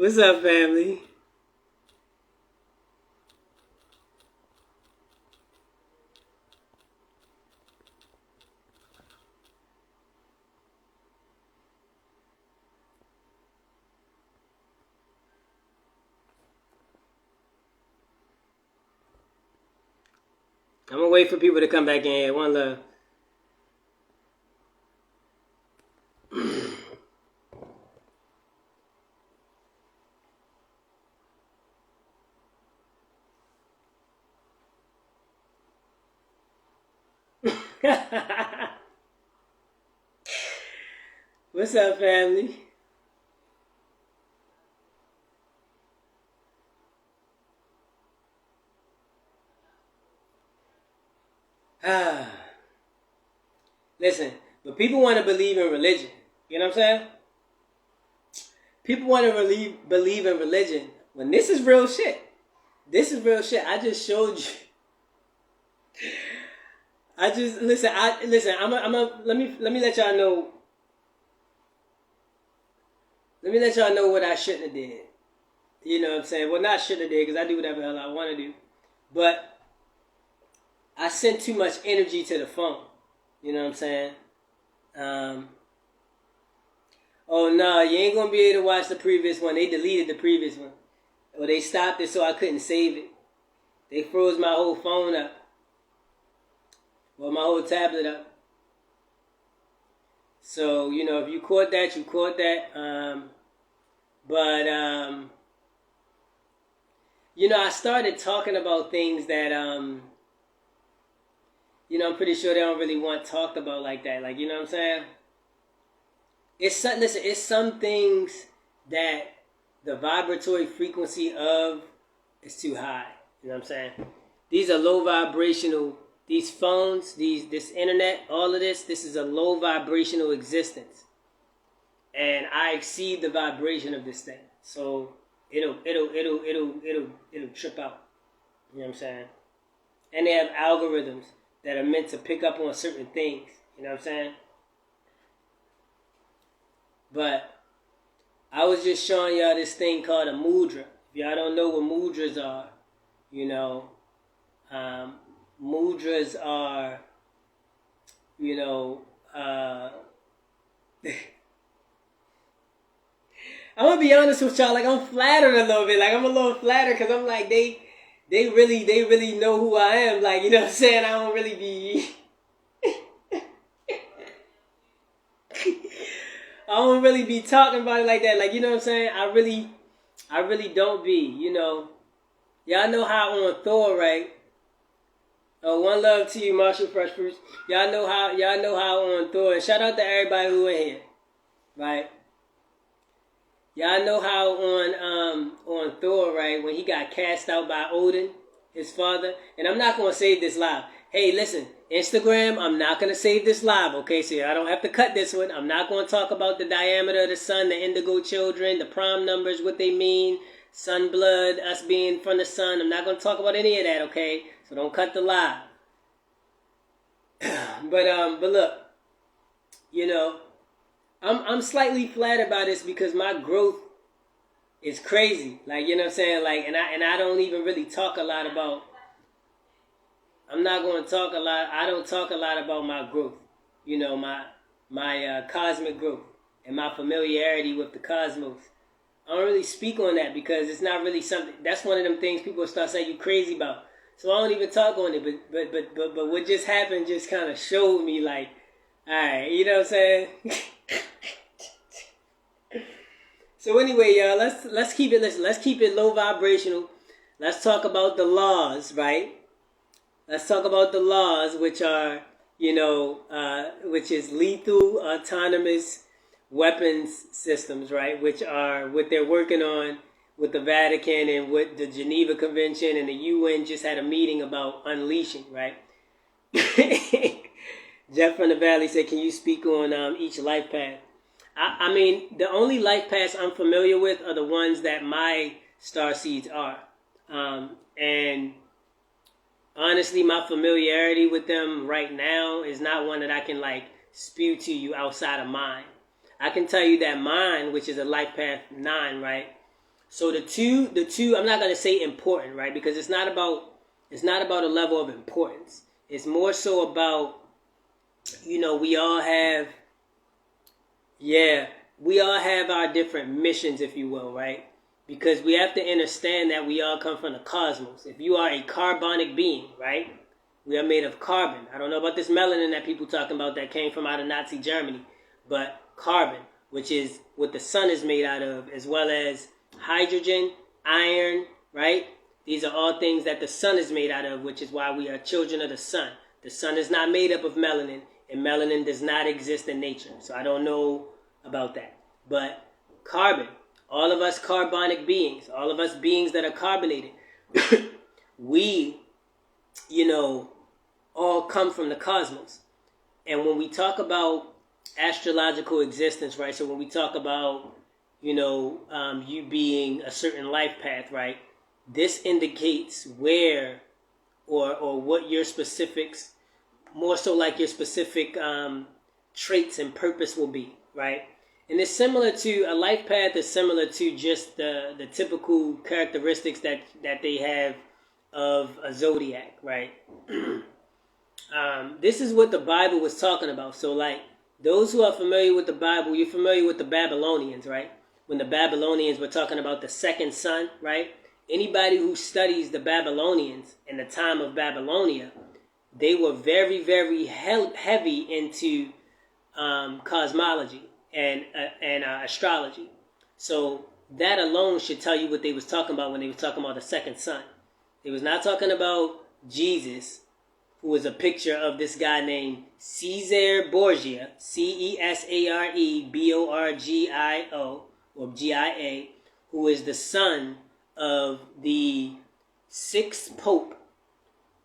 What's up, family? I'm gonna wait for people to come back in here. One love. What's up, family? Ah, listen, but people want to believe in religion. You know what I'm saying? People want to believe in religion when this is real shit. This is real shit. I just showed you. I just listen. Let me let y'all know. Let me let y'all know what I shouldn't have did. You know what I'm saying? Well, not shouldn't have did because I do whatever the hell I want to do, but I sent too much energy to the phone. You know what I'm saying? Oh no, you ain't gonna be able to watch the previous one. They deleted the previous one, or they stopped it so I couldn't save it. They froze my whole phone up, well, my whole tablet up. So you know, if you caught that, you caught that. But you know, I started talking about things that you know, I'm pretty sure they don't really want talked about like that. Like, you know what I'm saying? It's some things that the vibratory frequency of is too high. You know what I'm saying? These are low vibrational. These phones, this internet, all of this is a low vibrational existence, and I exceed the vibration of this thing. So it'll trip out. You know what I'm saying? And they have algorithms that are meant to pick up on certain things. You know what I'm saying? But I was just showing y'all this thing called a mudra. If y'all don't know what mudras are, you know, mudras are, you know, I'm gonna be honest with y'all. Like, I'm flattered a little bit. Like, I'm a little flattered because I'm like, they really know who I am. Like, you know what I'm saying? I don't really be. I don't really be talking about it like that. Like, you know what I'm saying? I really don't be. You know, y'all know how on Thor, right? Oh, one love to you, Marshall Fresh Fruits. Y'all know how on Thor. And shout out to everybody who in here, right? Y'all know how on Thor, right, when he got cast out by Odin, his father. And I'm not gonna save this live. Hey, listen, Instagram, I'm not gonna save this live, okay? So I don't have to cut this one. I'm not gonna talk about the diameter of the sun, the indigo children, the prime numbers, what they mean, sun blood, us being from the sun. I'm not gonna talk about any of that, okay? So don't cut the live. But look, you know, I'm slightly flattered by this because my growth is crazy. Like, you know what I'm saying? Like, and I don't even really talk a lot about. I'm not going to talk a lot. I don't talk a lot about my growth. You know, my cosmic growth and my familiarity with the cosmos. I don't really speak on that because it's not really something. That's one of them things people start saying you crazy about. So I don't even talk on it. But what just happened just kind of showed me, like, all right, you know what I'm saying? So anyway, y'all, let's keep it low vibrational. Let's talk about the laws, right? Let's talk about the laws, which are, you know, which is lethal autonomous weapons systems, right? Which are what they're working on with the Vatican and what the Geneva Convention and the UN just had a meeting about unleashing, right? Jeff from the Valley said, can you speak on each life path? I mean, the only life paths I'm familiar with are the ones that my star seeds are. And honestly, my familiarity with them right now is not one that I can, like, spew to you outside of mine. I can tell you that mine, which is a life path 9, right? So the two, I'm not going to say important, right? Because it's not about a level of importance. It's more so about, we all have our different missions, if you will, right? Because we have to understand that we all come from the cosmos. If you are a carbonic being, right? We are made of carbon. I don't know about this melanin that people talking about that came from out of Nazi Germany, but carbon, which is what the sun is made out of, as well as hydrogen, iron, right? These are all things that the sun is made out of, which is why we are children of the sun. The sun is not made up of melanin, and melanin does not exist in nature. So I don't know about that. But carbon, all of us carbonic beings, all of us beings that are carbonated, we, all come from the cosmos. And when we talk about astrological existence, right? So when we talk about, you being a certain life path, right? This indicates where or what your specifics, more so like your specific traits and purpose will be, right? And it's similar to, a life path is similar to just the typical characteristics that they have of a zodiac, right? This is what the Bible was talking about. So like, those who are familiar with the Bible, you're familiar with the Babylonians, right? When the Babylonians were talking about the second son, right? Anybody who studies the Babylonians in the time of Babylonia, they were very, very heavy into cosmology and astrology. So that alone should tell you what they was talking about when they was talking about the second son. They was not talking about Jesus, who was a picture of this guy named Caesar Borgia, Cesareborgio, or Gia, who is the son of the sixth pope.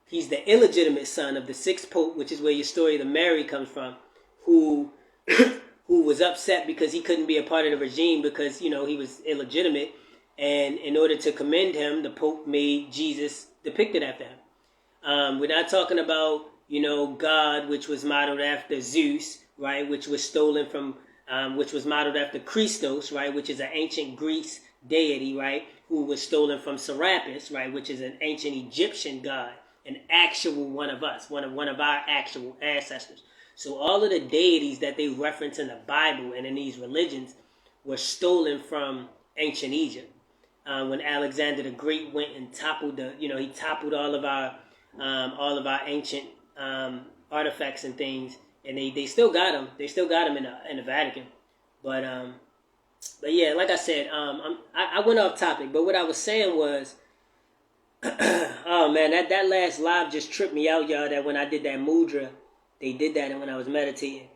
He's the illegitimate son of the sixth pope, which is where your story of the Mary comes from, who was upset because he couldn't be a part of the regime because, he was illegitimate. And in order to commend him, the Pope made Jesus depicted after him. We're not talking about, God, which was modeled after Zeus, right, which was stolen from, which was modeled after Christos, right, which is an ancient Greece deity, right, who was stolen from Serapis, right, which is an ancient Egyptian god, an actual one of us, one of our actual ancestors. So all of the deities that they reference in the Bible and in these religions were stolen from ancient Egypt. When Alexander the Great went and toppled he toppled all of our ancient artifacts and things, and they still got them. They still got them in the Vatican. But yeah, like I said, I went off topic. But what I was saying was, oh man, that last live just tripped me out, y'all. That when I did that mudra, they did that, and when I was meditating,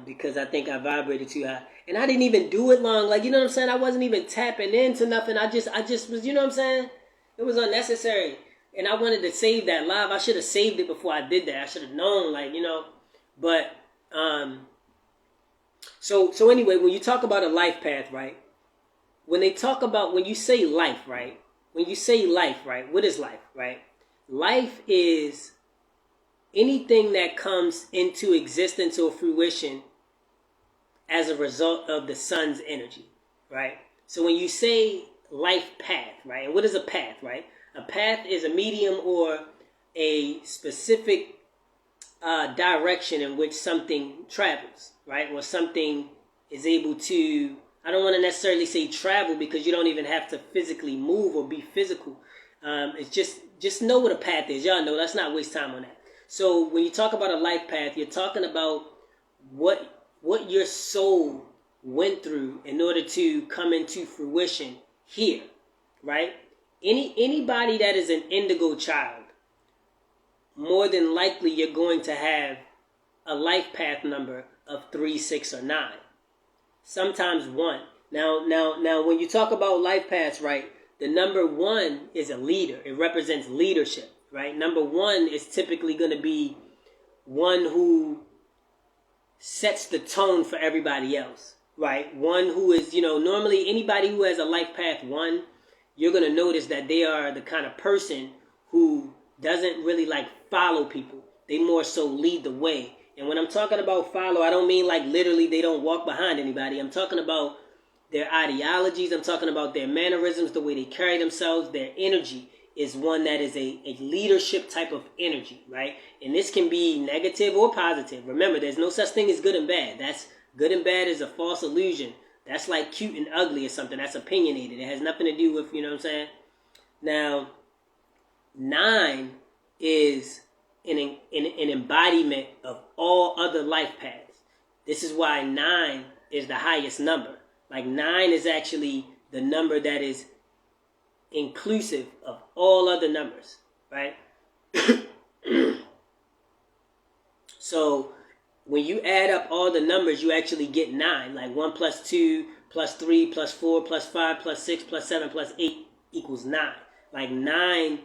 because I think I vibrated too high. And I didn't even do it long. Like, you know what I'm saying? I wasn't even tapping into nothing. I just was, you know what I'm saying? It was unnecessary. And I wanted to save that live. I should have saved it before I did that. I should have known, But, so anyway, when you talk about a life path, right? When you say life, right? When you say life, right? What is life, right? Life is anything that comes into existence or fruition as a result of the sun's energy, right? So when you say life path, right? And what is a path, right? A path is a medium or a specific direction in which something travels, right? Or something is able to, I don't want to necessarily say travel because you don't even have to physically move or be physical. It's just know what a path is. Y'all know, let's not waste time on that. So when you talk about a life path, you're talking about what your soul went through in order to come into fruition here, right? Anybody that is an indigo child, more than likely you're going to have a life path number of 3, 6, or 9. Sometimes 1. Now, when you talk about life paths, right, the number 1 is a leader. It represents leadership, right? Number 1 is typically going to be one who sets the tone for everybody else, right? One who is, normally anybody who has a life path 1, you're going to notice that they are the kind of person who doesn't really follow people. They more so lead the way. And when I'm talking about follow, I don't mean literally they don't walk behind anybody. I'm talking about their ideologies. I'm talking about their mannerisms, the way they carry themselves, their energy is one that is a leadership type of energy, right? And this can be negative or positive. Remember, there's no such thing as good and bad. That's good and bad is a false illusion. That's like cute and ugly or something. That's opinionated. It has nothing to do with, you know what I'm saying? Now, 9 is an embodiment of all other life paths. This is why 9 is the highest number. Like 9 is actually the number that is inclusive of all other numbers, right? So when you add up all the numbers, you actually get 9. Like 1 plus 2 plus 3 plus 4 plus 5 plus 6 plus 7 plus 8 equals 9. Like 9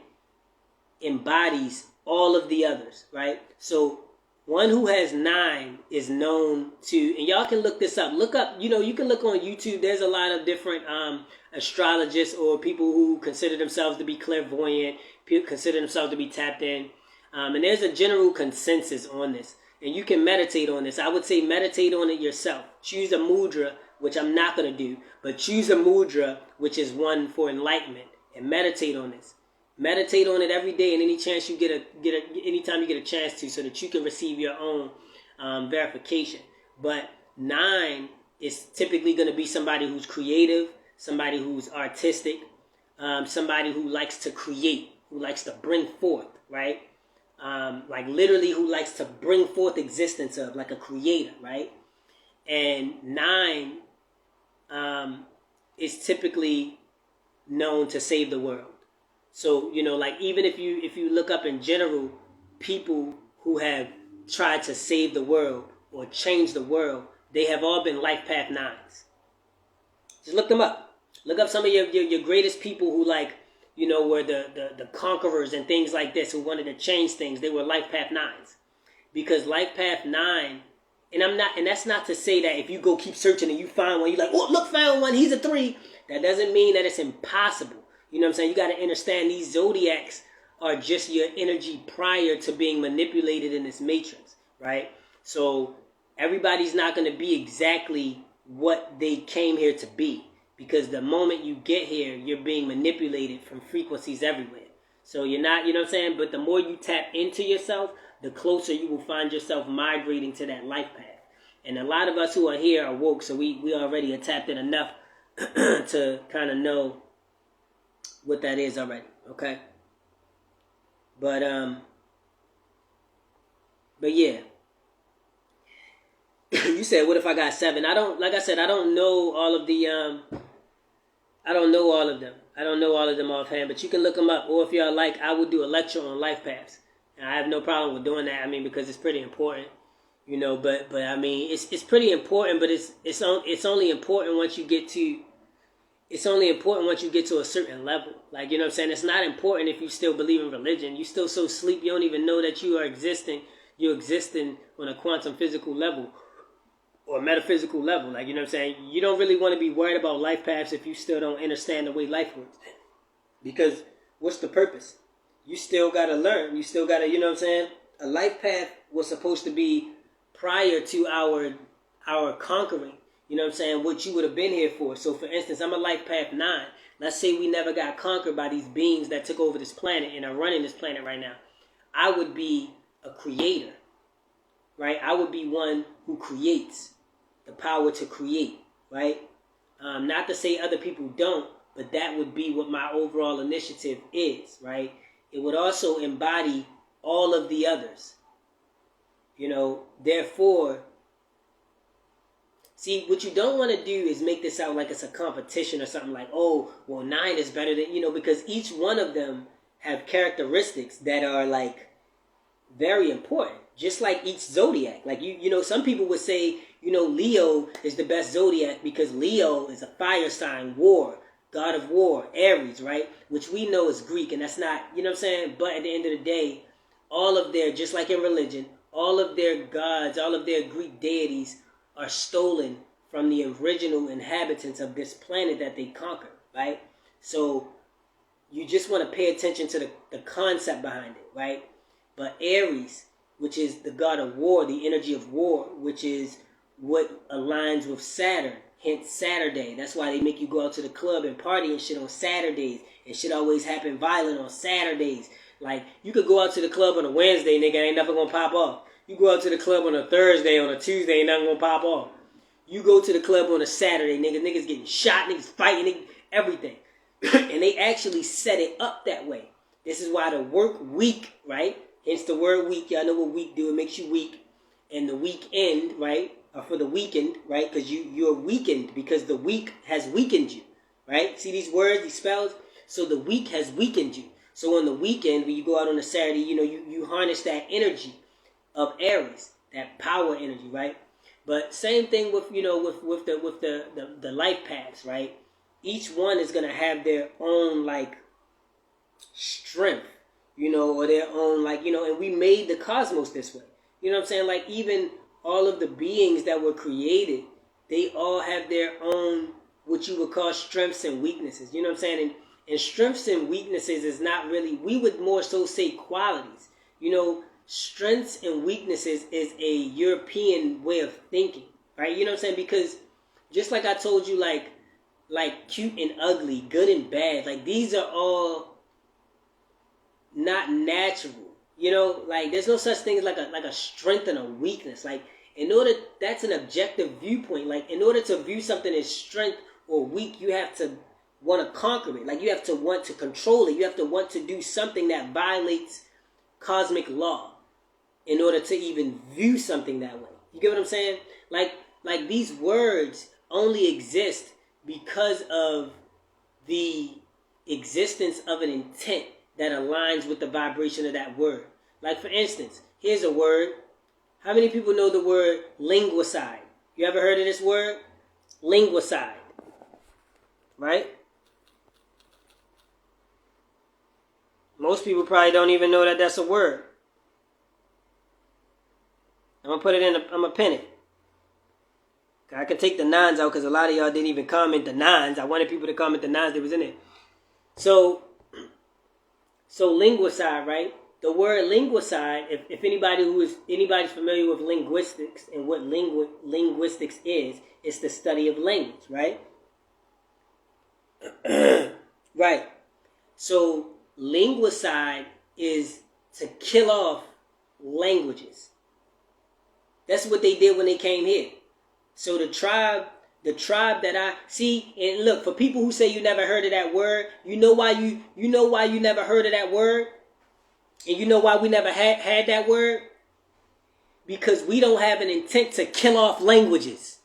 embodies all of the others, right? So one who has 9 is known to, and y'all can look this up. Look up, you can look on YouTube. There's a lot of different astrologists or people who consider themselves to be clairvoyant, consider themselves to be tapped in. And there's a general consensus on this. And you can meditate on this. I would say meditate on it yourself. Choose a mudra, which I'm not going to do, but choose a mudra, which is one for enlightenment, and meditate on this. Meditate on it every day, and any chance you anytime you get a chance to, so that you can receive your own verification. But 9 is typically going to be somebody who's creative, somebody who's artistic, somebody who likes to create, who likes to bring forth, right? Like literally who likes to bring forth existence of, like a creator, right? And 9 is typically known to save the world. So, like even if you look up in general, people who have tried to save the world or change the world, they have all been life path 9s. Just look them up. Look up some of your greatest people who were the conquerors and things like this, who wanted to change things. They were life path 9s. Because life path 9, and that's not to say that if you go keep searching and you find one, you're like, oh, look, found one, he's a 3. That doesn't mean that it's impossible. You know what I'm saying? You got to understand these zodiacs are just your energy prior to being manipulated in this matrix, right? So everybody's not going to be exactly what they came here to be, because the moment you get here, you're being manipulated from frequencies everywhere. So you're not, you know what I'm saying? But the more you tap into yourself, the closer you will find yourself migrating to that life path. And a lot of us who are here are woke, so we already are tapped in enough to kind of know what that is already, okay? But yeah. You said, what if I got 7? I don't know all of the I don't know all of them. I don't know all of them offhand, but you can look them up. Or if y'all like, I would do a lecture on life paths. And I have no problem with doing that. I mean, because it's pretty important, But I mean, it's pretty important. But it's only important once you get to. It's only important once you get to a certain level. Like, you know what I'm saying? It's not important if you still believe in religion. You still so asleep, you don't even know that you are existing. You're existing on a quantum physical level or metaphysical level. Like, you know what I'm saying? You don't really want to be worried about life paths if you still don't understand the way life works. Because what's the purpose? You still got to learn. You still got to, you know what I'm saying? A life path was supposed to be prior to our conquering. You know what I'm saying? What you would have been here for. So, for instance, I'm a life path 9. Let's say we never got conquered by these beings that took over this planet and are running this planet right now. I would be a creator, right? I would be one who creates, the power to create, right? Not to say other people don't, but that would be what my overall initiative is, right? It would also embody all of the others. Therefore, see, what you don't want to do is make this sound like it's a competition or something like, oh, well, 9 is better than, because each one of them have characteristics that are, like, very important. Just like each zodiac. Like, some people would say, Leo is the best zodiac because Leo is a fire sign, war, god of war, Aries, right? Which we know is Greek, and that's not, you know what I'm saying? But at the end of the day, all of their, just like in religion, all of their gods, all of their Greek deities are stolen from the original inhabitants of this planet that they conquered, right? So you just want to pay attention to the concept behind it, right? But Aries, which is the god of war, the energy of war, which is what aligns with Saturn, hence Saturday. That's why they make you go out to the club and party and shit on Saturdays. And shit always happen violent on Saturdays. Like, you could go out to the club on a Wednesday, nigga, ain't nothing gonna pop off. You go out to the club on a Thursday, on a Tuesday, ain't nothing gonna pop off. You go to the club on a Saturday, niggas getting shot, niggas fighting, everything. And they actually set it up that way. This is why the work week, right? Hence the word week. Y'all know what week do. It makes you weak. And the weekend, right? Or for the weekend, right? Because you're weakened because the week has weakened you, right? See these words, these spells? So the week has weakened you. So on the weekend, when you go out on a Saturday, you harness that energy of Aries, that power energy, right? But same thing with the life paths, right? Each one is gonna have their own like strength, or their own and we made the cosmos this way. You know what I'm saying? Like even all of the beings that were created, they all have their own what you would call strengths and weaknesses. You know what I'm saying? And strengths and weaknesses is not really, we would more so say qualities. Strengths and weaknesses is a European way of thinking, right? You know what I'm saying? Because just like I told you, like cute and ugly, good and bad, like these are all not natural. Like there's no such thing as like a strength and a weakness. Like that's an objective viewpoint. Like in order to view something as strength or weak, you have to want to conquer it. Like you have to want to control it. You have to want to do something that violates cosmic law in order to even view something that way. You get what I'm saying? Like these words only exist because of the existence of an intent that aligns with the vibration of that word. Like for instance, here's a word. How many people know the word linguicide? You ever heard of this word? Linguicide. Right? Most people probably don't even know that that's a word. I'm going to put it in, I'm going to pin it. I can take the nines out because a lot of y'all didn't even comment the nines. I wanted people to comment the nines that was in it. So linguicide, right? The word linguicide, if anybody's familiar with linguistics and what linguistics is, it's the study of language, right? Right. So linguicide is to kill off languages. That's what they did when they came here. So the tribe that I see, and look, for people who say you never heard of that word, you know why you never heard of that word? And you know why we never had that word? Because we don't have an intent to kill off languages.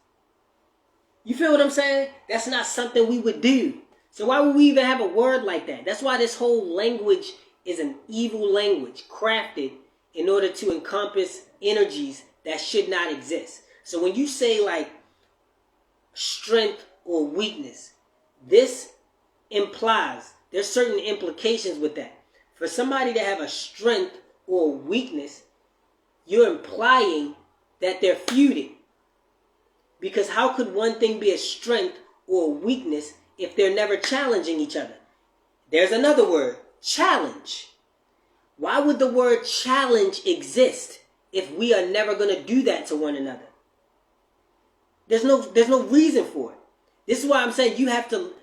You feel what I'm saying? That's not something we would do. So why would we even have a word like that? That's why this whole language is an evil language crafted in order to encompass energies that should not exist. So when you say like strength or weakness, this implies there's certain implications with that. For somebody to have a strength or weakness, you're implying that they're feuding. Because how could one thing be a strength or a weakness if they're never challenging each other? There's another word, challenge. Why would the word challenge exist if we are never going to do that to one another? There's no reason for it. This is why I'm saying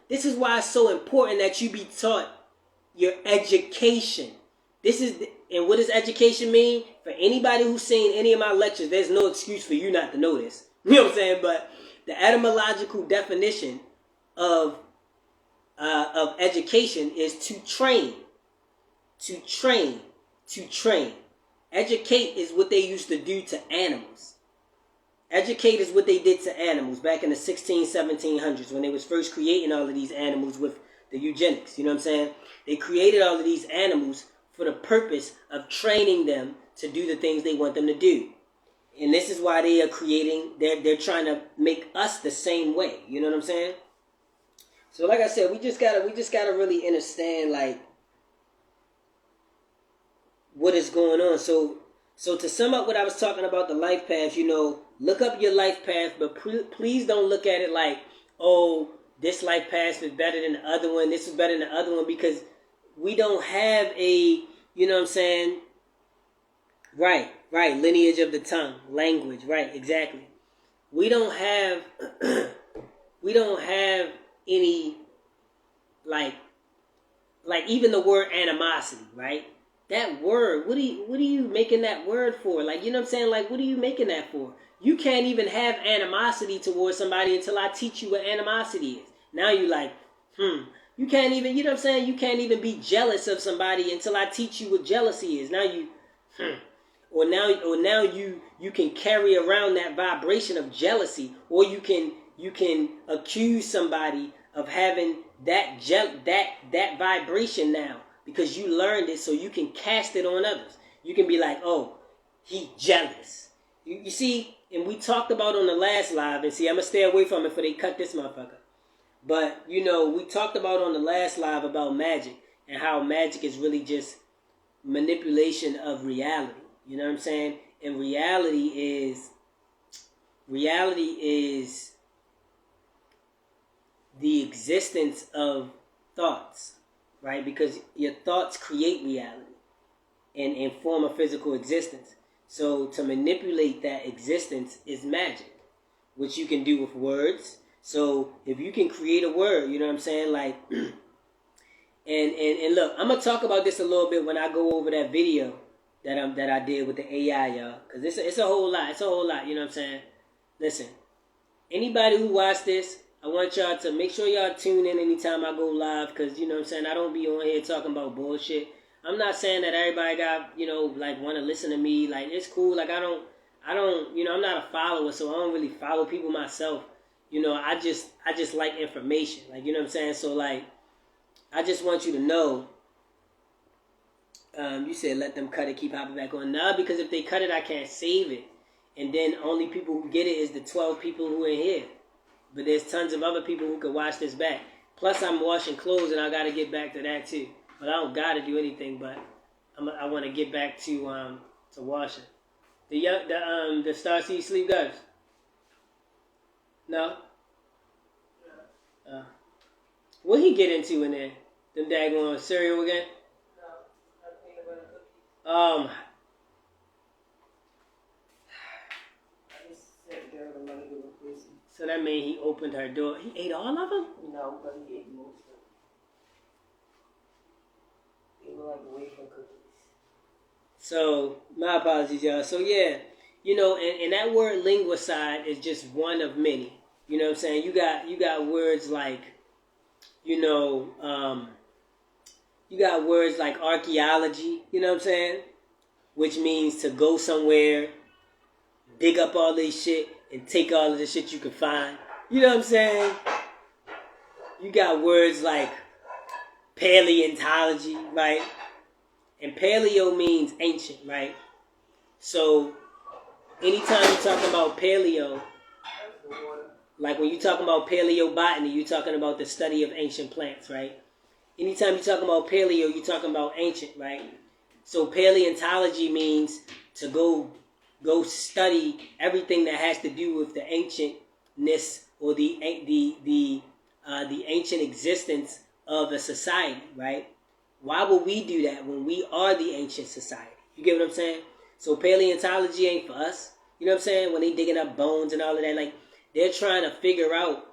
this is why it's so important that you be taught your education. And what does education mean? For anybody who's seen any of my lectures, there's no excuse for you not to know this. You know what I'm saying? But the etymological definition of education is to train. To train. To train. Educate is what they used to do to animals. Educate is what they did to animals back in the 1700s when they was first creating all of these animals with the eugenics. You know what I'm saying? They created all of these animals for the purpose of training them to do the things they want them to do. And this is why they are they're trying to make us the same way. You know what I'm saying? So like I said, we just gotta really understand like what is going on. So to sum up what I was talking about, the life path, look up your life path, but please don't look at it like, oh, this life path is better than the other one, this is better than the other one, because we don't have a, you know what I'm saying? Right, lineage of the tongue, language, right, exactly. We don't have we don't have any, like even the word animosity, right? That word, what are you making that word for? Like, you know what I'm saying? Like, what are you making that for? You can't even have animosity towards somebody until I teach you what animosity is. Now you like, you can't even, you know what I'm saying? You can't even be jealous of somebody until I teach you what jealousy is. Now you, or now you can carry around that vibration of jealousy, or you can accuse somebody of having that vibration now because you learned it, so you can cast it on others. You can be like, oh, he jealous. You see, and we talked about on the last live, and see, I'm gonna stay away from it before they cut this motherfucker. But you know, we talked about on the last live about magic and how magic is really just manipulation of reality. You know what I'm saying? And reality is the existence of thoughts, right? Because your thoughts create reality and form a physical existence. So to manipulate that existence is magic, which you can do with words. So if you can create a word, you know what I'm saying? Like, and look, I'm gonna talk about this a little bit when I go over that video that I did with the AI, y'all, because it's a whole lot. It's a whole lot. You know what I'm saying? Listen, anybody who watched this, I want y'all to make sure y'all tune in anytime I go live, because, you know what I'm saying, I don't be on here talking about bullshit. I'm not saying that everybody got, you know, like, want to listen to me. Like, it's cool. Like, I don't, you know, I'm not a follower, so I don't really follow people myself. You know, I just like information. Like, you know what I'm saying? So, like, I just want you to know, you said let them cut it, keep hopping back on. Nah, because if they cut it, I can't save it. And then only people who get it is the 12 people who are here. But there's tons of other people who can watch this back. Plus, I'm washing clothes, and I got to get back to that, too. But I don't got to do anything, but I want to get back to washing. The Star Sea sleep, guys? No? What he get into in there? Them daggone cereal again? No. So that means he opened her door. He ate all of them? No, but he ate most of them. They were like wafer cookies. So, my apologies, y'all. So, yeah, you know, and that word linguicide is just one of many. You know what I'm saying? You got words like, you know, you got words like archaeology, you know what I'm saying? Which means to go somewhere, dig up all this shit, and take all of the shit you can find. You know what I'm saying? You got words like paleontology, right? And paleo means ancient, right? So anytime you're talking about paleo, like when you're talking about paleobotany, you're talking about the study of ancient plants, right? Anytime you're talking about paleo, you're talking about ancient, right? So paleontology means to go study everything that has to do with the ancientness or the ancient existence of a society, right? Why would we do that when we are the ancient society? You get what I'm saying? So paleontology ain't for us. You know what I'm saying? When they digging up bones and all of that, like, they're trying to figure out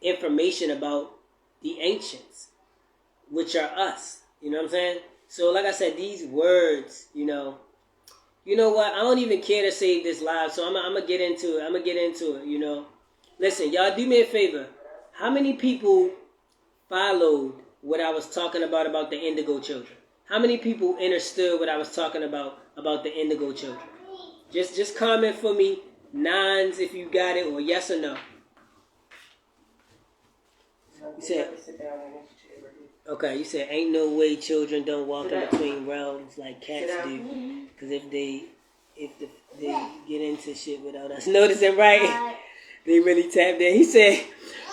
information about the ancients, which are us. You know what I'm saying? So like I said, these words, you know what? I don't even care to save this live, so I'm gonna get into it. You know, listen, y'all, do me a favor. How many people followed what I was talking about the indigo children? How many people understood what I was talking about the indigo children? Just comment for me, nines if you got it, or yes or no. You said, okay, you said ain't no way children don't walk in between realms like cats do. Because if they get into shit without us noticing, right? They really tapped in. He said,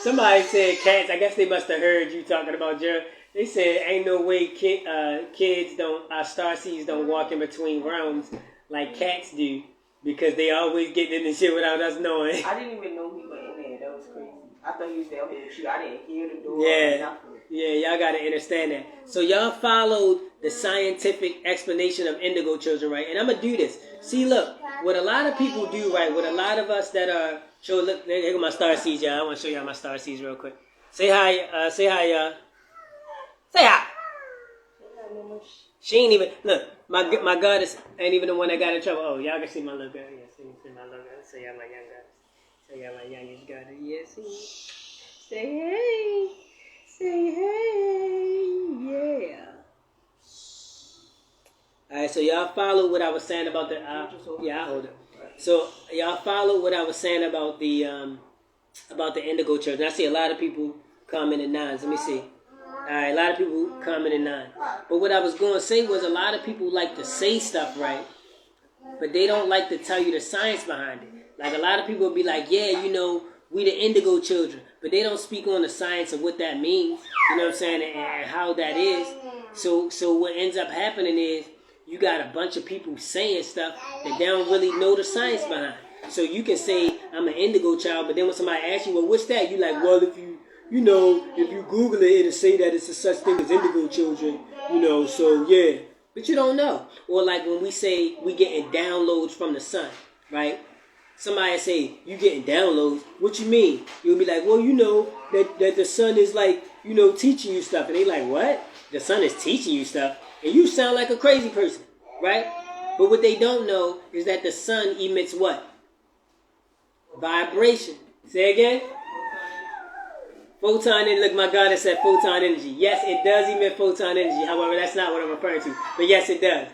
somebody said cats. I guess they must have heard you talking about Jared. They said ain't no way kids don't, starseeds don't walk in between realms like cats do, because they always get into shit without us knowing. I didn't even know he went in there. That was crazy. I thought he was there with you. I didn't hear the door. Yeah, y'all gotta understand that. So y'all followed the scientific explanation of indigo children, right? And I'm gonna do this. See, look, what a lot of people do, right? What a lot of us that are Show, look, here go my star seeds, y'all. I want to show y'all my star seeds real quick. Say hi, y'all. Say hi. She ain't even, look, my goddess ain't even the one that got in trouble. Oh, y'all can see my little girl. Yeah, see my little girl. Say y'all my young goddess. Say y'all my youngest goddess. Yeah, see. Say hey. Say hey. Yeah. Alright, so y'all follow what I was saying about the, yeah, I hold it. So y'all follow what I was saying about the Indigo Church. And I see a lot of people commenting nines. Let me see. Alright, a lot of people commenting nine. But what I was going to say was a lot of people like to say stuff, right? But they don't like to tell you the science behind it. Like a lot of people will be like, yeah, you know, we the Indigo children. But they don't speak on the science of what that means. You know what I'm saying? And how that is. So what ends up happening is you got a bunch of people saying stuff that they don't really know the science behind. So you can say, I'm an Indigo child, but then when somebody asks you, well, what's that? You like, well, if you Google it, it'll say that it's a such thing as Indigo children, you know, so yeah. But you don't know. Or like when we say we getting downloads from the sun, right? Somebody say, you getting downloads, what you mean? You'll be like, well, you know, that the sun is like, you know, teaching you stuff. And they like, what? The sun is teaching you stuff? And you sound like a crazy person, right? But what they don't know is that the sun emits what? Vibration. Say again? Photon energy. Look, my God, it said photon energy. Yes, it does emit photon energy. However, that's not what I'm referring to. But yes, it does.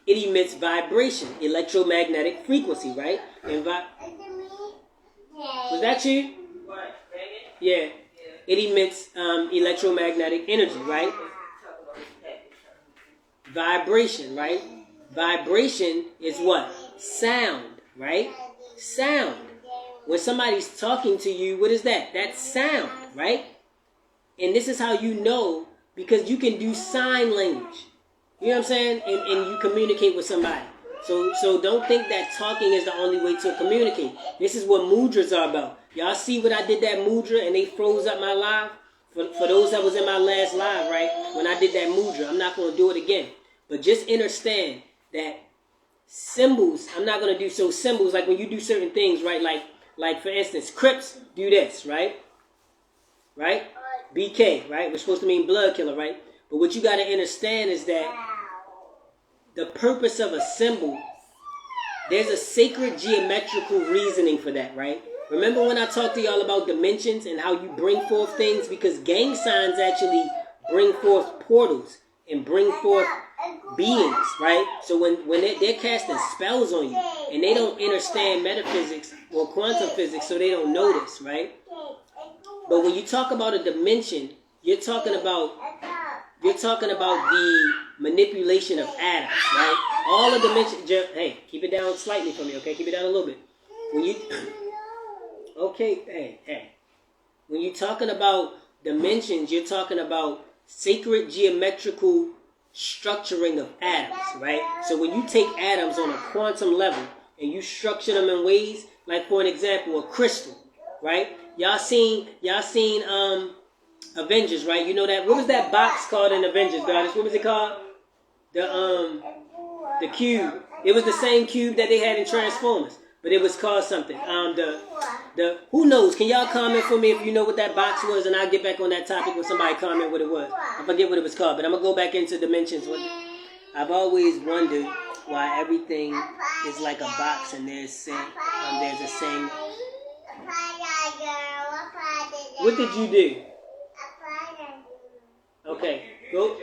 It emits vibration, electromagnetic frequency, right? And was that you? What? Yeah. It emits electromagnetic energy, right? Vibration, right? Vibration is what? Sound, right? Sound. When somebody's talking to you, what is that? That's sound, right? And this is how you know, because you can do sign language. You know what I'm saying? And you communicate with somebody. So don't think that talking is the only way to communicate. This is what mudras are about. Y'all see what I did that mudra and they froze up my live? For those that was in my last live, right? When I did that mudra, I'm not going to do it again. But just understand that symbols, I'm not going to do so symbols, like when you do certain things, right? Like for instance, Crips do this, right? Right? BK, right? We're supposed to mean blood killer, right? But what you got to understand is that the purpose of a symbol, there's a sacred geometrical reasoning for that, right? Remember when I talked to y'all about dimensions and how you bring forth things? Because gang signs actually bring forth portals and bring forth beings, right? So when they're casting spells on you and they don't understand metaphysics or quantum physics, so they don't know this, right? But when you talk about a dimension, you're talking about the manipulation of atoms, right? All the dimensions. Hey, keep it down slightly for me, okay? Keep it down a little bit. When you okay, hey. When you're talking about dimensions, you're talking about sacred geometrical structuring of atoms, right? So when you take atoms on a quantum level and you structure them in ways, like for an example, a crystal, right? Y'all seen Avengers, right? You know that, what was that box called in Avengers, guys? What was it called? The cube. It was the same cube that they had in Transformers, but it was called something. Who knows? Can y'all comment for me if you know what that box was, and I'll get back on that topic when somebody comment what it was. I forget what it was called, but I'm gonna go back into dimensions. I've always wondered why everything is like a box, and there's a same. What did you do? Okay, go.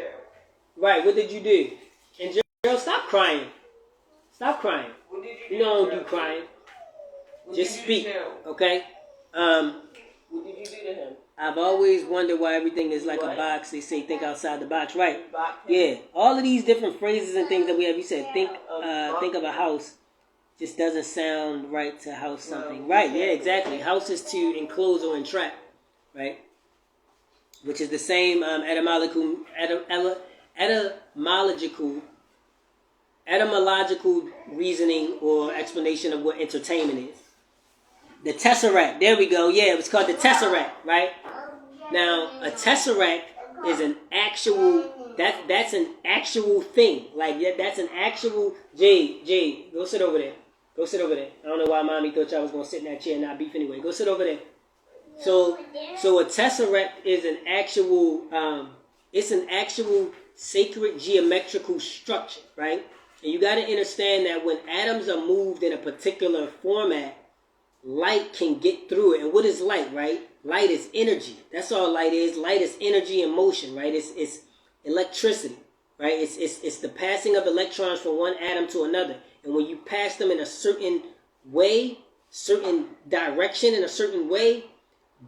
Right, what did you do? And girl, stop crying. Stop crying. You don't do crying. Just speak, okay? What did you do to him? I've always wondered why everything is like a box. They say think outside the box, right? Yeah, all of these different phrases and things that we have. You said think of a house. Just doesn't sound right to house something. Right, yeah, exactly. House is to enclose or entrap, right? Which is the same etymological reasoning or explanation of what entertainment is. The tesseract, there we go. Yeah, it was called the tesseract, right? Now, a tesseract is an actual, that's an actual thing. Like, that's an actual, Jay, go sit over there. Go sit over there. I don't know why mommy thought y'all was gonna sit in that chair and not beef anyway. Go sit over there. So a tesseract is an actual, it's an actual sacred geometrical structure, right? And you got to understand that when atoms are moved in a particular format, light can get through it. And what is light, right? Light is energy. That's all light is. Light is energy in motion, right? It's electricity, right? It's the passing of electrons from one atom to another. And when you pass them in a certain way, certain direction in a certain way,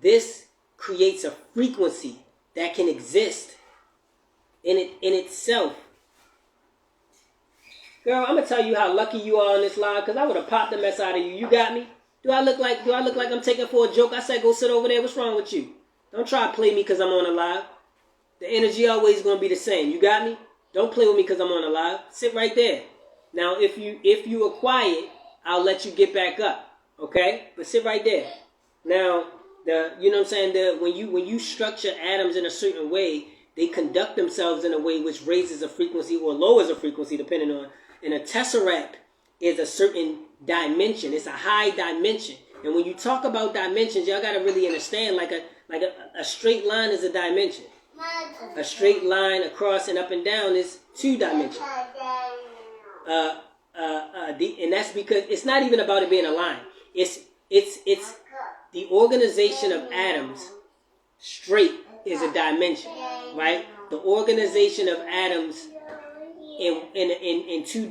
this creates a frequency that can exist in itself. Girl, I'm gonna tell you how lucky you are on this live, because I would have popped the mess out of you. You got me? Do I look like I'm taking for a joke? I said go sit over there. What's wrong with you? Don't try to play me because I'm on a live. The energy always gonna be the same. You got me? Don't play with me because I'm on a live. Sit right there. Now if you are quiet, I'll let you get back up. Okay? But sit right there. Now you know what I'm saying? When you structure atoms in a certain way, they conduct themselves in a way which raises a frequency or lowers a frequency depending on. And a tesseract is a certain dimension. It's a high dimension. And when you talk about dimensions, y'all gotta really understand like a straight line is a dimension. A straight line across and up and down is 2 dimensions. And that's because it's not even about it being a line. It's the organization of atoms straight is a dimension, right? The organization of atoms in two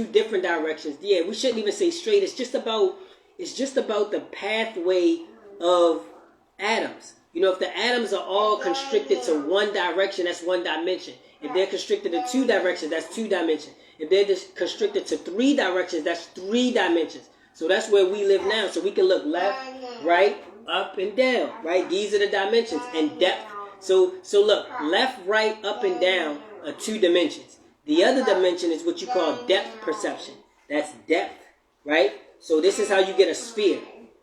different directions. Yeah, we shouldn't even say straight. It's just about the pathway of atoms. You know, if the atoms are all constricted to one direction, that's one dimension. If they're constricted to 2 directions, that's 2 dimensions. If they're just constricted to 3 directions, that's 3 dimensions. So that's where we live now. So we can look left, right, up, and down, right? These are the dimensions and depth. So look, left, right, up, and down are 2 dimensions. The other dimension is what you call depth perception. That's depth, right? So this is how you get a sphere,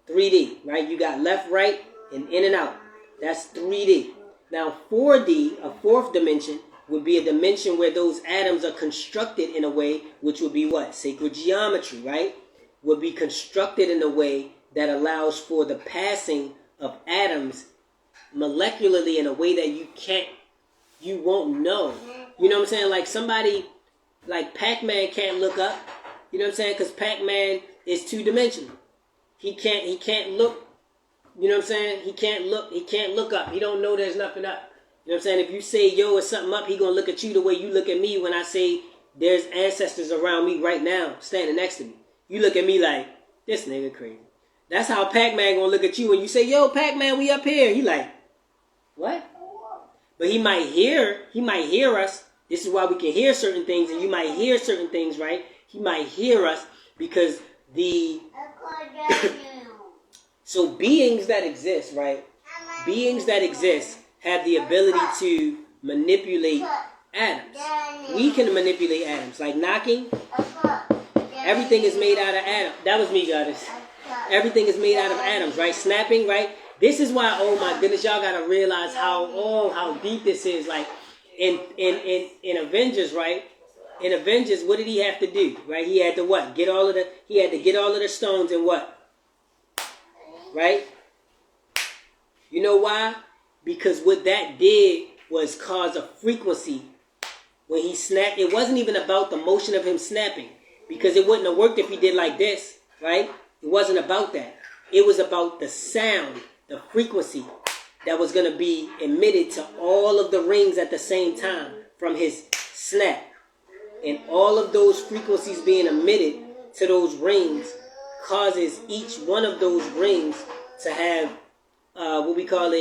3D, right? You got left, right, and in and out. That's 3D. Now 4D, a 4th dimension, would be a dimension where those atoms are constructed in a way which would be what? Sacred geometry, right? Would be constructed in a way that allows for the passing of atoms molecularly in a way that you won't know. You know what I'm saying? Like somebody, like Pac-Man can't look up. You know what I'm saying? Because Pac-Man is 2-dimensional. He can't look. You know what I'm saying? He can't look up. He don't know there's nothing up. You know what I'm saying? If you say, yo, it's something up, he gonna look at you the way you look at me when I say there's ancestors around me right now standing next to me. You look at me like, this nigga crazy. That's how Pac-Man gonna look at you when you say, yo, Pac-Man, we up here. He like, what? But he might hear us. This is why we can hear certain things, and you might hear certain things, right? He might hear us because so beings that exist, right? Beings that exist have the ability to manipulate atoms. We can manipulate atoms. Like knocking, everything is made out of atoms. That was me, goddess. Everything is made out of atoms, right? Snapping, right? This is why, oh my goodness, y'all gotta realize how deep this is. Like in Avengers, right? In Avengers, what did he have to do? Right? He had to what? He had to get all of the stones and what? Right? You know why? Because what that did was cause a frequency when he snapped. It wasn't even about the motion of him snapping, because it wouldn't have worked if he did like this, right? It wasn't about that. It was about the sound, the frequency that was going to be emitted to all of the rings at the same time from his snap. And all of those frequencies being emitted to those rings causes each one of those rings to have what we call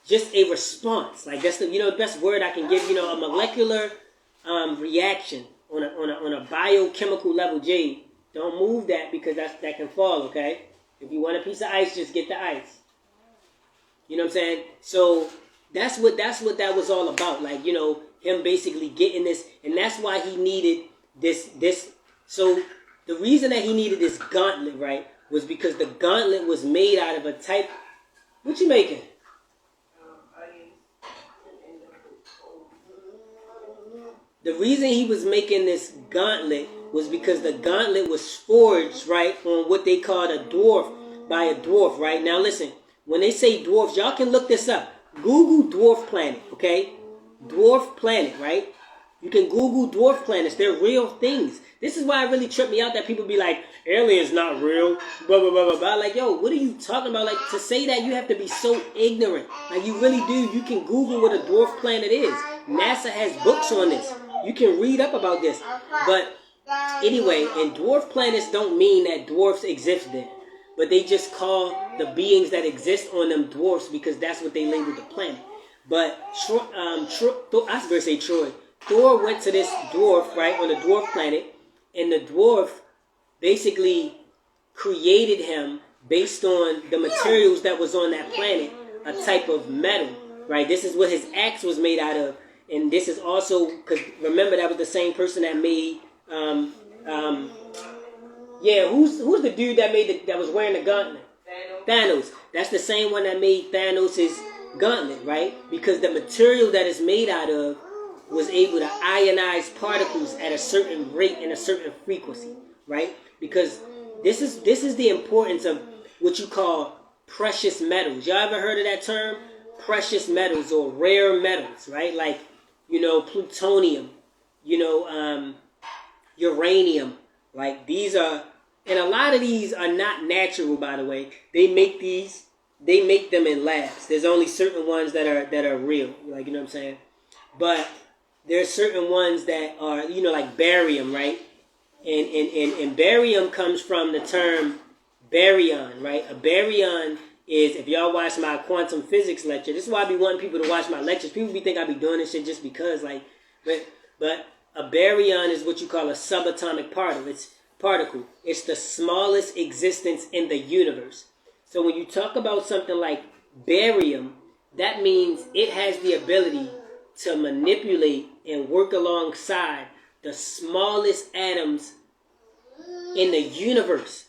just a response. Like that's the best word I can give. A molecular reaction on a biochemical level. Jade, don't move that because that can fall. Okay, if you want a piece of ice, just get the ice. You know what I'm saying? So that's what that was all about. Like him basically getting this, and that's why he needed this. So the reason that he needed this gauntlet, right, was because the gauntlet was made out of a type. What you making? The reason he was making this gauntlet was because the gauntlet was forged, right, on what they called a dwarf, by a dwarf, right? Now listen, when they say dwarfs, y'all can look this up. Google dwarf planet, okay? Dwarf planet, right? You can Google dwarf planets. They're real things. This is why it really tripped me out that people be like, aliens not real, blah, blah, blah, blah, blah. Like, yo, what are you talking about? Like, to say that, you have to be so ignorant. Like, you really do. You can Google what a dwarf planet is. NASA has books on this. You can read up about this. But anyway, and dwarf planets don't mean that dwarfs exist there. But they just call the beings that exist on them dwarfs because that's what they labeled the planet. But, I was going to say Troy. Thor went to this dwarf, right, on the dwarf planet, and the dwarf basically created him based on the materials that was on that planet, a type of metal, right? This is what his axe was made out of, and this is also, because remember that was the same person that made, who's the dude that made that was wearing the gauntlet? Thanos. That's the same one that made Thanos' gauntlet, right? Because the material that it's made out of was able to ionize particles at a certain rate and a certain frequency, right? Because this is the importance of what you call precious metals. Y'all ever heard of that term? Precious metals or rare metals, right? Like, plutonium, uranium. Like, these are, and a lot of these are not natural, by the way. They make them in labs. There's only certain ones that are real, like, you know what I'm saying? But there are certain ones that are, like barium, right? And barium comes from the term baryon, right? A baryon is, if y'all watch my quantum physics lecture, this is why I be wanting people to watch my lectures. People be think I be doing this shit just because, like, but a baryon is what you call a subatomic particle. It's the smallest existence in the universe. So when you talk about something like barium, that means it has the ability to manipulate and work alongside the smallest atoms in the universe.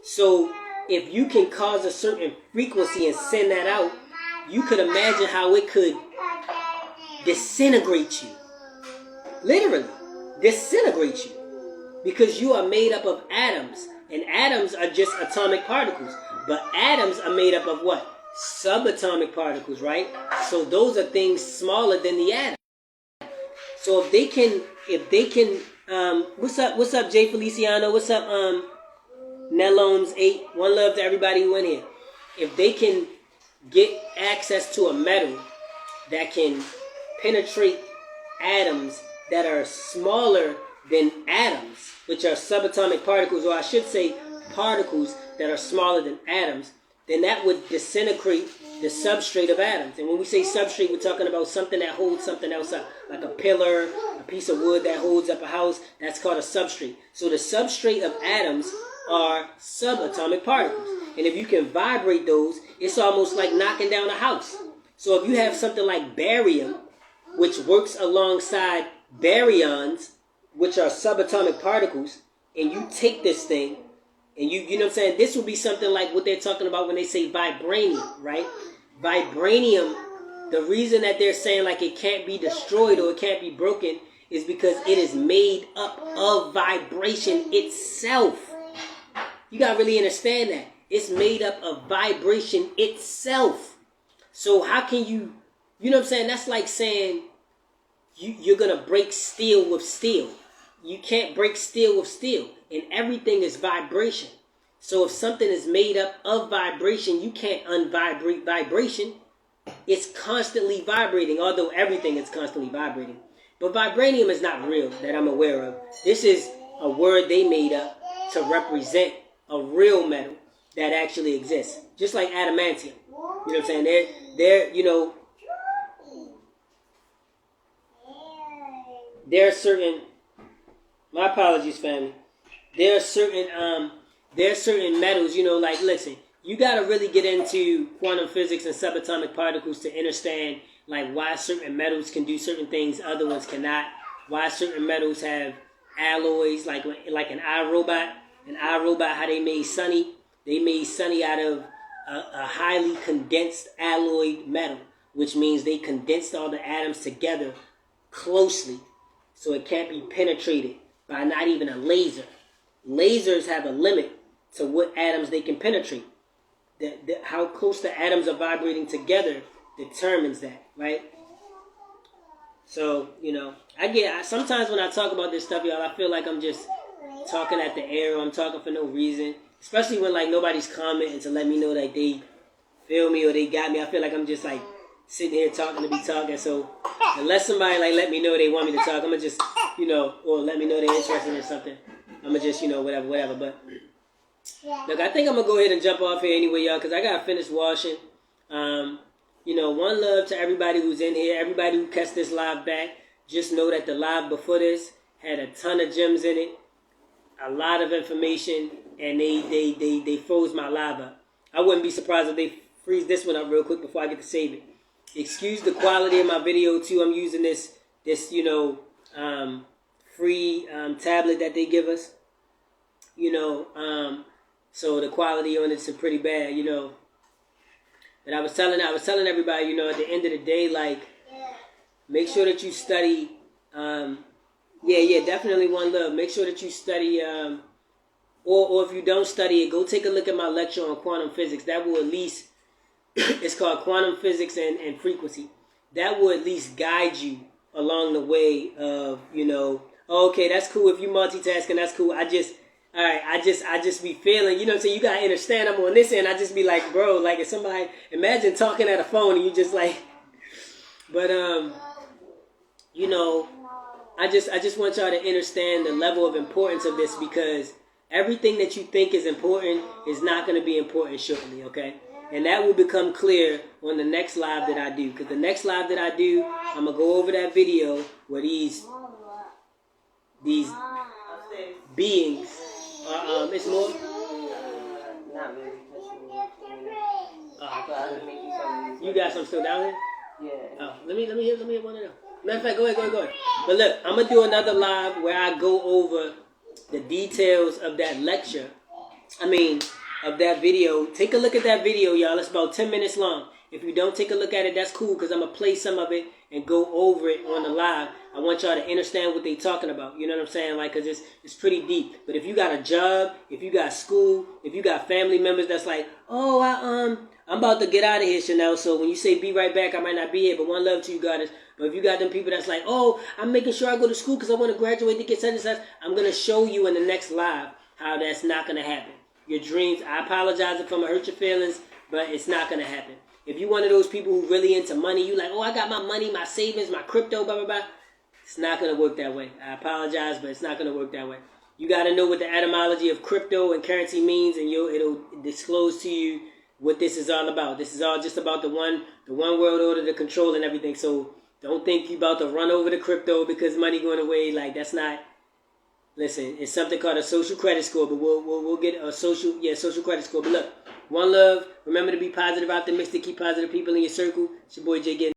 So if you can cause a certain frequency and send that out, you could imagine how it could disintegrate you. Literally, disintegrate you. Because you are made up of atoms. And atoms are just atomic particles. But atoms are made up of what? Subatomic particles, right? So those are things smaller than the atom. So if they can, what's up, Jay Feliciano? What's up, Nellones 8? One love to everybody who in here. If they can get access to a metal that can penetrate atoms that are smaller than atoms, which are subatomic particles, or I should say particles that are smaller than atoms, then that would disintegrate the substrate of atoms. And when we say substrate, we're talking about something that holds something else up, like a pillar, a piece of wood that holds up a house. That's called a substrate. So the substrate of atoms are subatomic particles. And if you can vibrate those, it's almost like knocking down a house. So if you have something like barium, which works alongside baryons, which are subatomic particles, and you take this thing, and you know what I'm saying? This would be something like what they're talking about when they say vibranium, right? Vibranium, the reason that they're saying like it can't be destroyed or it can't be broken is because it is made up of vibration itself. You got to really understand that. It's made up of vibration itself. So how can you know what I'm saying? That's like saying you're going to break steel with steel. You can't break steel with steel. And everything is vibration. So if something is made up of vibration, you can't unvibrate vibration. It's constantly vibrating, although everything is constantly vibrating. But vibranium is not real that I'm aware of. This is a word they made up to represent a real metal that actually exists. Just like adamantium. You know what I'm saying? There are certain, my apologies, family. There are certain metals, like, listen, you got to really get into quantum physics and subatomic particles to understand, like, why certain metals can do certain things, other ones cannot. Why certain metals have alloys, like an iRobot. An iRobot, how they made Sunny. They made Sunny out of a highly condensed alloyed metal, which means they condensed all the atoms together closely. so it can't be penetrated by not even a laser. Lasers have a limit to what atoms they can penetrate. How close the atoms are vibrating together determines that, right? So, sometimes when I talk about this stuff, y'all, I feel like I'm just talking at the air, or I'm talking for no reason. Especially when, like, nobody's commenting to let me know that they feel me or they got me. I feel like I'm just, like, sitting here talking to be talking. So, unless somebody, like, let me know they want me to talk, I'm going to just, or let me know they're interested in something. I'm going to just, whatever. But, look, I think I'm going to go ahead and jump off here anyway, y'all, because I got to finish washing. One love to everybody who's in here, everybody who catch this live back. Just know that the live before this had a ton of gems in it, a lot of information, and they froze my live up. I wouldn't be surprised if they freeze this one up real quick before I get to save it. Excuse the quality of my video too. I'm using this free tablet that they give us. So the quality on it's pretty bad, But I was telling everybody, at the end of the day, like, make sure that you study. Definitely one love. Make sure that you study. Or if you don't study it, go take a look at my lecture on quantum physics. That will at least, it's called Quantum Physics and Frequency. That will at least guide you along the way of, okay, that's cool. If you multitasking, that's cool. I just be feeling, so you gotta understand I'm on this end. I just be like, bro, like if somebody, imagine talking at a phone and you just like, but I just want y'all to understand the level of importance of this, because everything that you think is important is not going to be important shortly, okay? And that will become clear on the next live that I do, because the next live that I do, I'm gonna go over that video where these beings. It's more. Not really. You got some still down here? Yeah. Let me hit one of them. Matter of fact, go ahead. But look, I'm gonna do another live where I go over the details of that lecture. Of that video. Take a look at that video, y'all. It's about 10 minutes long. If you don't take a look at it, that's cool, because I'm gonna play some of it and go over it on the live. I want y'all to understand what they talking about. You know what I'm saying? Like, cause it's pretty deep. But if you got a job, if you got school, if you got family members that's like, oh, I'm about to get out of here, Chanel. So when you say be right back, I might not be here. But one love to you guys. But if you got them people that's like, oh, I'm making sure I go to school because I want to graduate to get such and such, I'm gonna show you in the next live how that's not gonna happen. Your dreams. I apologize if I'm gonna hurt your feelings, but it's not gonna happen. If you one of those people who really into money, you like, oh, I got my money, my savings, my crypto, blah, blah, blah. It's not going to work that way. I apologize, but it's not going to work that way. You got to know what the etymology of crypto and currency means, and it'll disclose to you what this is all about. This is all just about the one world order, the control and everything. So don't think you about to run over the crypto because money going away. Like, that's not. Listen, it's something called a social credit score, but we'll get a social credit score. But look, one love. Remember to be positive, optimistic, keep positive people in your circle. It's your boy JGiddins.